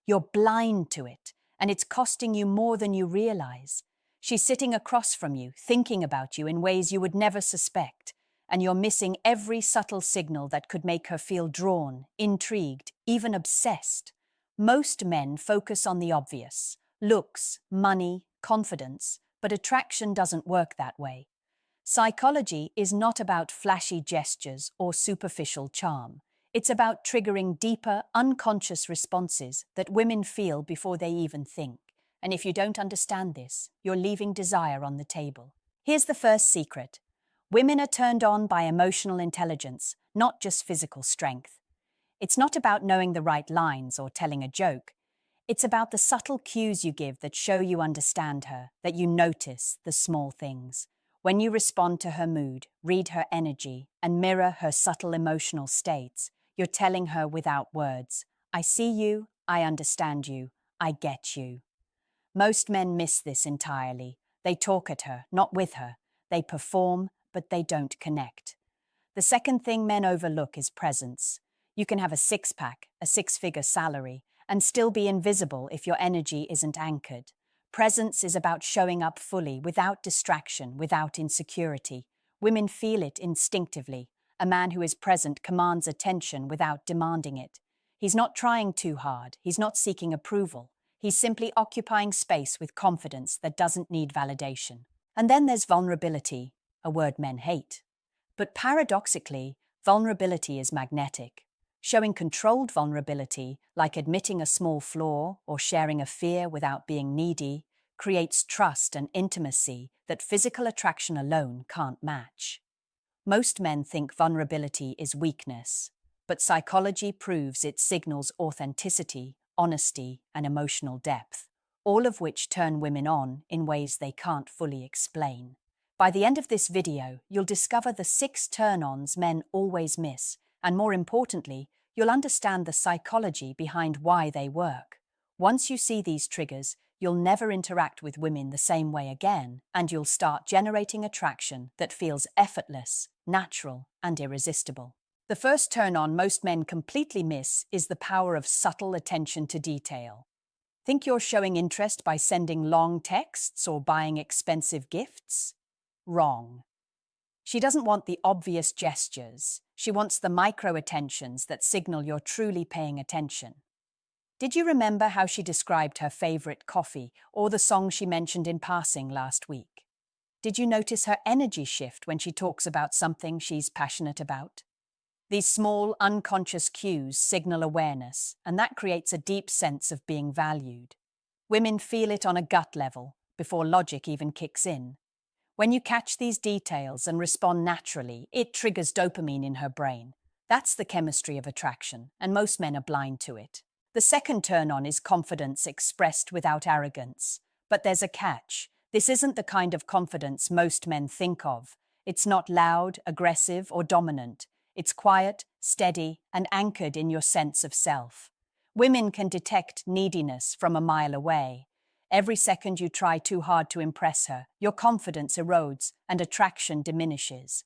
You're blind to it, and it's costing you more than you realize. She's sitting across from you, thinking about you in ways you would never suspect, and you're missing every subtle signal that could make her feel drawn, intrigued, even obsessed. Most men focus on the obvious: looks, money, confidence, but attraction doesn't work that way. Psychology is not about flashy gestures or superficial charm. It's about triggering deeper, unconscious responses that women feel before they even think. And if you don't understand this, you're leaving desire on the table. Here's the first secret. Women are turned on by emotional intelligence, not just physical strength. It's not about knowing the right lines or telling a joke. It's about the subtle cues you give that show you understand her, that you notice the small things. When you respond to her mood, read her energy, and mirror her subtle emotional states, you're telling her without words, I see you, I understand you, I get you. Most men miss this entirely. They talk at her, not with her. They perform, but they don't connect. The second thing men overlook is presence. You can have a six-pack, a six-figure salary, and still be invisible if your energy isn't anchored. Presence is about showing up fully, without distraction, without insecurity. Women feel it instinctively. A man who is present commands attention without demanding it. He's not trying too hard. He's not seeking approval. He's simply occupying space with confidence that doesn't need validation. And then there's vulnerability, a word men hate. But paradoxically, vulnerability is magnetic. Showing controlled vulnerability, like admitting a small flaw or sharing a fear without being needy, creates trust and intimacy that physical attraction alone can't match. Most men think vulnerability is weakness, but psychology proves it signals authenticity, honesty, and emotional depth, all of which turn women on in ways they can't fully explain. By the end of this video, you'll discover the 6 turn-ons men always miss, and more importantly, you'll understand the psychology behind why they work. Once you see these triggers, you'll never interact with women the same way again, and you'll start generating attraction that feels effortless, natural, and irresistible. The first turn-on most men completely miss is the power of subtle attention to detail. Think you're showing interest by sending long texts or buying expensive gifts? Wrong. She doesn't want the obvious gestures. She wants the micro-attentions that signal you're truly paying attention. Did you remember how she described her favorite coffee or the song she mentioned in passing last week? Did you notice her energy shift when she talks about something she's passionate about? These small, unconscious cues signal awareness, and that creates a deep sense of being valued. Women feel it on a gut level, before logic even kicks in. When you catch these details and respond naturally, it triggers dopamine in her brain. That's the chemistry of attraction, and most men are blind to it. The second turn-on is confidence expressed without arrogance. But there's a catch. This isn't the kind of confidence most men think of. It's not loud, aggressive, or dominant. It's quiet, steady, and anchored in your sense of self. Women can detect neediness from a mile away. Every second you try too hard to impress her, your confidence erodes and attraction diminishes.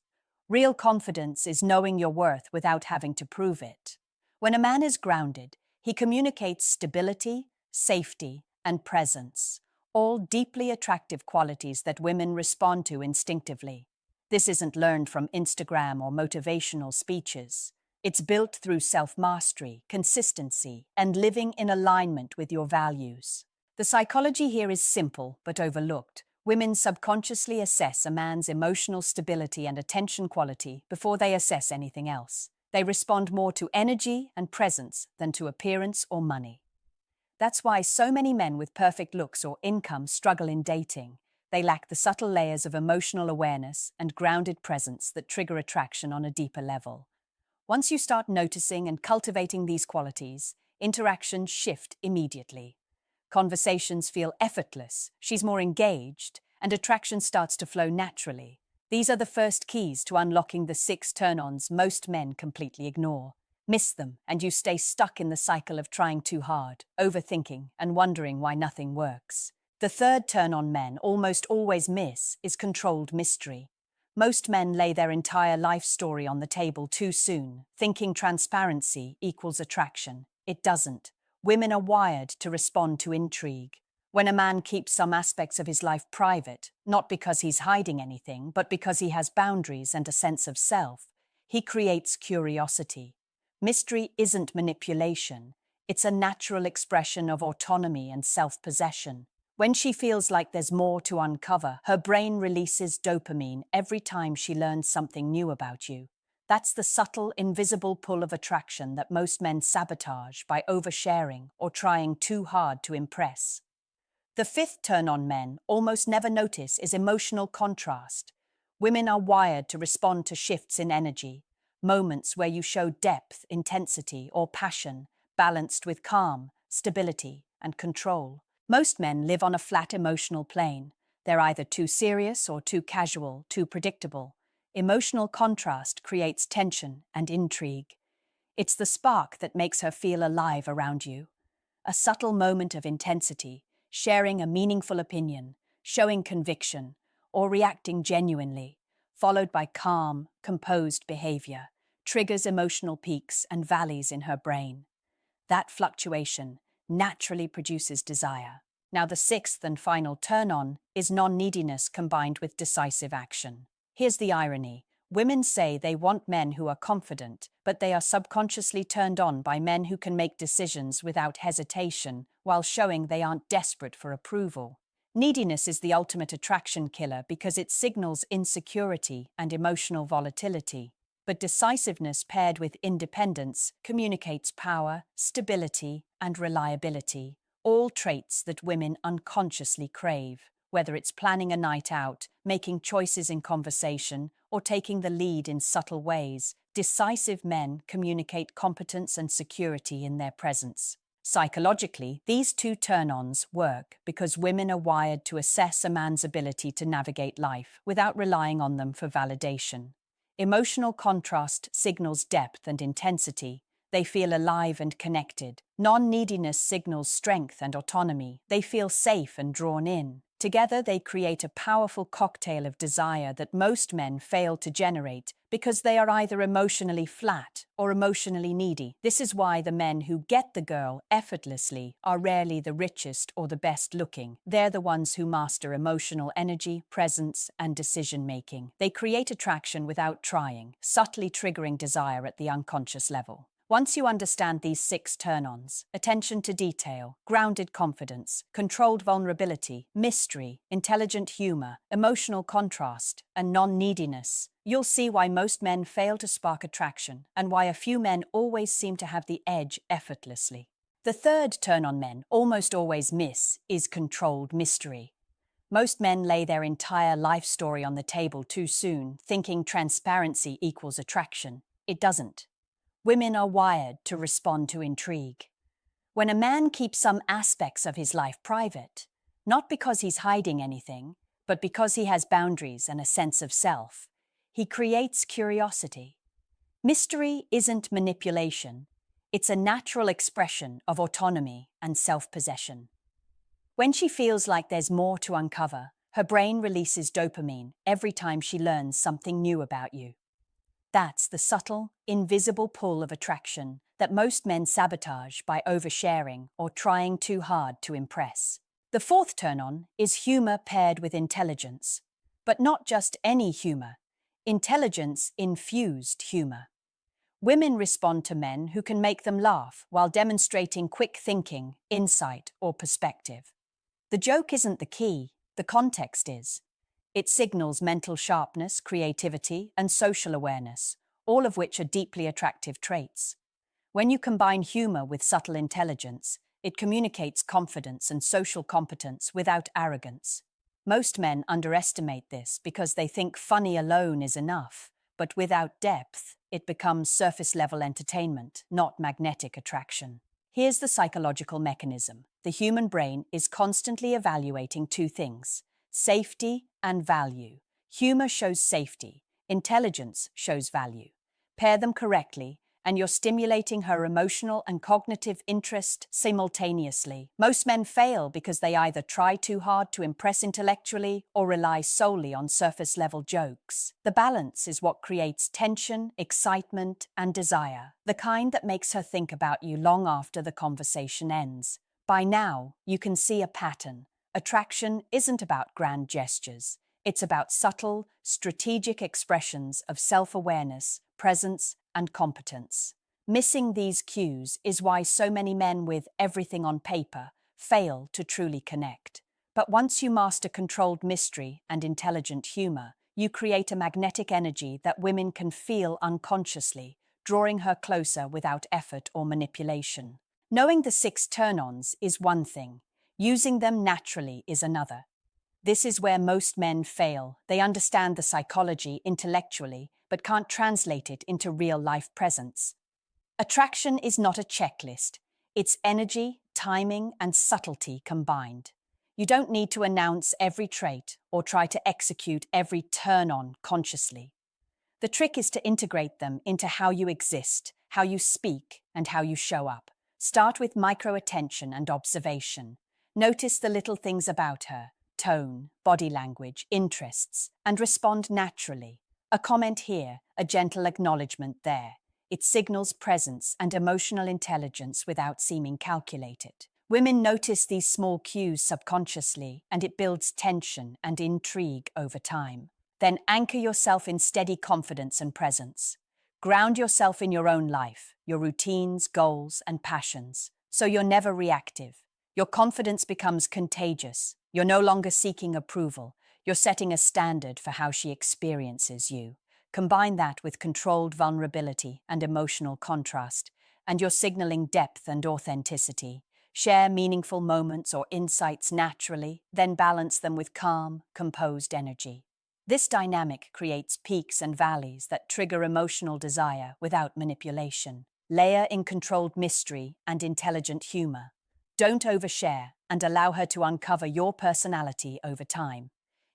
Real confidence is knowing your worth without having to prove it. When a man is grounded, he communicates stability, safety, and presence, all deeply attractive qualities that women respond to instinctively. This isn't learned from Instagram or motivational speeches. It's built through self-mastery, consistency, and living in alignment with your values. The psychology here is simple but overlooked. Women subconsciously assess a man's emotional stability and attention quality before they assess anything else. They respond more to energy and presence than to appearance or money. That's why so many men with perfect looks or income struggle in dating. They lack the subtle layers of emotional awareness and grounded presence that trigger attraction on a deeper level. Once you start noticing and cultivating these qualities, interactions shift immediately. Conversations feel effortless, she's more engaged, and attraction starts to flow naturally. These are the first keys to unlocking the 6 turn-ons most men completely ignore. Miss them, and you stay stuck in the cycle of trying too hard, overthinking, and wondering why nothing works. The third turn-on men almost always miss is controlled mystery. Most men lay their entire life story on the table too soon, thinking transparency equals attraction. It doesn't. Women are wired to respond to intrigue. When a man keeps some aspects of his life private, not because he's hiding anything, but because he has boundaries and a sense of self, he creates curiosity. Mystery isn't manipulation. It's a natural expression of autonomy and self-possession. When she feels like there's more to uncover, her brain releases dopamine every time she learns something new about you. That's the subtle, invisible pull of attraction that most men sabotage by oversharing or trying too hard to impress. The fifth turn on men almost never notice is emotional contrast. Women are wired to respond to shifts in energy, moments where you show depth, intensity, or passion, balanced with calm, stability, and control. Most men live on a flat emotional plane. They're either too serious or too casual, too predictable. Emotional contrast creates tension and intrigue. It's the spark that makes her feel alive around you. A subtle moment of intensity, sharing a meaningful opinion, showing conviction, or reacting genuinely, followed by calm, composed behavior, triggers emotional peaks and valleys in her brain. That fluctuation naturally produces desire. Now, the sixth and final turn-on is non-neediness combined with decisive action. Here's the irony. Women say they want men who are confident, but they are subconsciously turned on by men who can make decisions without hesitation, while showing they aren't desperate for approval. Neediness is the ultimate attraction killer because it signals insecurity and emotional volatility. But decisiveness paired with independence communicates power, stability, and reliability, all traits that women unconsciously crave. Whether it's planning a night out, making choices in conversation, or taking the lead in subtle ways, decisive men communicate competence and security in their presence. Psychologically, these two turn-ons work because women are wired to assess a man's ability to navigate life without relying on them for validation. Emotional contrast signals depth and intensity. They feel alive and connected. Non-neediness signals strength and autonomy. They feel safe and drawn in. Together, they create a powerful cocktail of desire that most men fail to generate because they are either emotionally flat or emotionally needy. This is why the men who get the girl effortlessly are rarely the richest or the best looking. They're the ones who master emotional energy, presence, and decision-making. They create attraction without trying, subtly triggering desire at the unconscious level. Once you understand these 6 turn-ons, attention to detail, grounded confidence, controlled vulnerability, mystery, intelligent humor, emotional contrast, and non-neediness, you'll see why most men fail to spark attraction and why a few men always seem to have the edge effortlessly. The third turn-on men almost always miss is controlled mystery. Most men lay their entire life story on the table too soon, thinking transparency equals attraction. It doesn't. Women are wired to respond to intrigue. When a man keeps some aspects of his life private, not because he's hiding anything, but because he has boundaries and a sense of self, he creates curiosity. Mystery isn't manipulation. It's a natural expression of autonomy and self-possession. When she feels like there's more to uncover, her brain releases dopamine every time she learns something new about you. That's the subtle, invisible pull of attraction that most men sabotage by oversharing or trying too hard to impress. The fourth turn-on is humor paired with intelligence. But not just any humor, intelligence-infused humor. Women respond to men who can make them laugh while demonstrating quick thinking, insight, or perspective. The joke isn't the key, the context is. It signals mental sharpness, creativity, and social awareness, all of which are deeply attractive traits. When you combine humor with subtle intelligence, it communicates confidence and social competence without arrogance. Most men underestimate this because they think funny alone is enough, but without depth, it becomes surface-level entertainment, not magnetic attraction. Here's the psychological mechanism. The human brain is constantly evaluating 2 things: safety and value. Humor shows safety. Intelligence shows value. Pair them correctly, and you're stimulating her emotional and cognitive interest simultaneously. Most men fail because they either try too hard to impress intellectually or rely solely on surface-level jokes. The balance is what creates tension, excitement, and desire, the kind that makes her think about you long after the conversation ends. By now, you can see a pattern. Attraction isn't about grand gestures. It's about subtle, strategic expressions of self-awareness, presence, and competence. Missing these cues is why so many men with everything on paper fail to truly connect. But once you master controlled mystery and intelligent humor, you create a magnetic energy that women can feel unconsciously, drawing her closer without effort or manipulation. Knowing the 6 turn-ons is one thing. Using them naturally is another. This is where most men fail. They understand the psychology intellectually, but can't translate it into real-life presence. Attraction is not a checklist. It's energy, timing, and subtlety combined. You don't need to announce every trait or try to execute every turn-on consciously. The trick is to integrate them into how you exist, how you speak, and how you show up. Start with micro-attention and observation. Notice the little things about her, tone, body language, interests, and respond naturally. A comment here, a gentle acknowledgement there. It signals presence and emotional intelligence without seeming calculated. Women notice these small cues subconsciously, and it builds tension and intrigue over time. Then anchor yourself in steady confidence and presence. Ground yourself in your own life, your routines, goals, and passions, so you're never reactive. Your confidence becomes contagious. You're no longer seeking approval. You're setting a standard for how she experiences you. Combine that with controlled vulnerability and emotional contrast, and you're signaling depth and authenticity. Share meaningful moments or insights naturally, then balance them with calm, composed energy. This dynamic creates peaks and valleys that trigger emotional desire without manipulation. Layer in controlled mystery and intelligent humor. Don't overshare and allow her to uncover your personality over time.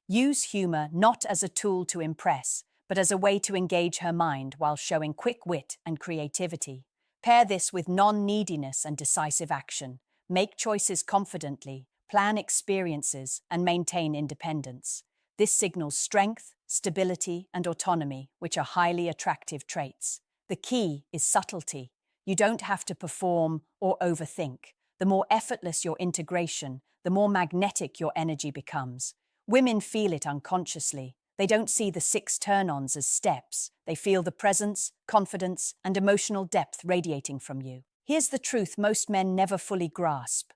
Use humor not as a tool to impress, but as a way to engage her mind while showing quick wit and creativity. Pair this with non-neediness and decisive action. Make choices confidently, plan experiences, and maintain independence. This signals strength, stability, and autonomy, which are highly attractive traits. The key is subtlety. You don't have to perform or overthink. The more effortless your integration, the more magnetic your energy becomes. Women feel it unconsciously. They don't see the 6 turn-ons as steps. They feel the presence, confidence, and emotional depth radiating from you. Here's the truth most men never fully grasp.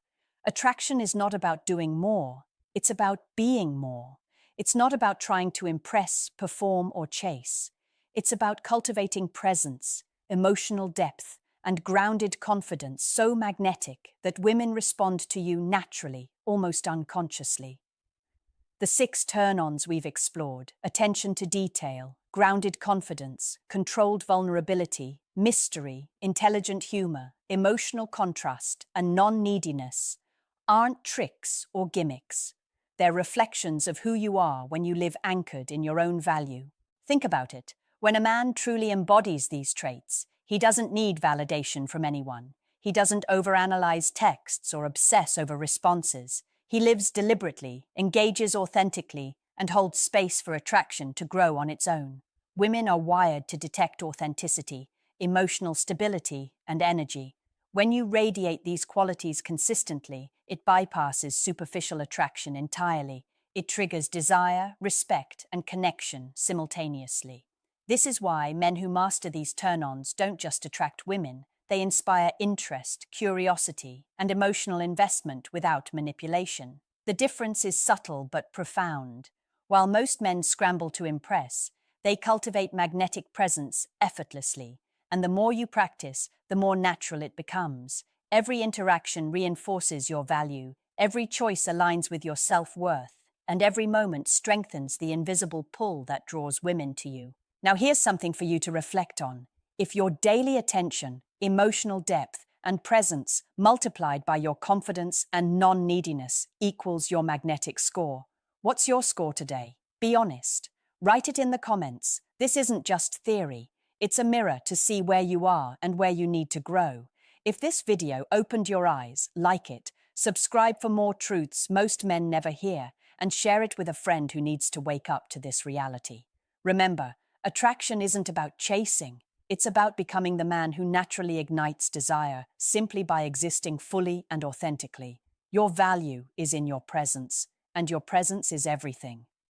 Attraction is not about doing more. It's about being more. It's not about trying to impress, perform, or chase. It's about cultivating presence, emotional depth, and grounded confidence so magnetic that women respond to you naturally, almost unconsciously. The 6 turn-ons we've explored: attention to detail, grounded confidence, controlled vulnerability, mystery, intelligent humor, emotional contrast, and non-neediness, aren't tricks or gimmicks. They're reflections of who you are when you live anchored in your own value. Think about it. When a man truly embodies these traits, he doesn't need validation from anyone. He doesn't overanalyze texts or obsess over responses. He lives deliberately, engages authentically, and holds space for attraction to grow on its own. Women are wired to detect authenticity, emotional stability, and energy. When you radiate these qualities consistently, it bypasses superficial attraction entirely. It triggers desire, respect, and connection simultaneously. This is why men who master these turn-ons don't just attract women, they inspire interest, curiosity, and emotional investment without manipulation. The difference is subtle but profound. While most men scramble to impress, they cultivate magnetic presence effortlessly, and the more you practice, the more natural it becomes. Every interaction reinforces your value, every choice aligns with your self-worth, and every moment strengthens the invisible pull that draws women to you. Now here's something for you to reflect on. If your daily attention, emotional depth, and presence multiplied by your confidence and non-neediness equals your magnetic score, what's your score today? Be honest. Write it in the comments. This isn't just theory. It's a mirror to see where you are and where you need to grow. If this video opened your eyes, like it, subscribe for more truths most men never hear, and share it with a friend who needs to wake up to this reality. Remember, attraction isn't about chasing. It's about becoming the man who naturally ignites desire simply by existing fully and authentically. Your value is in your presence, and your presence is everything.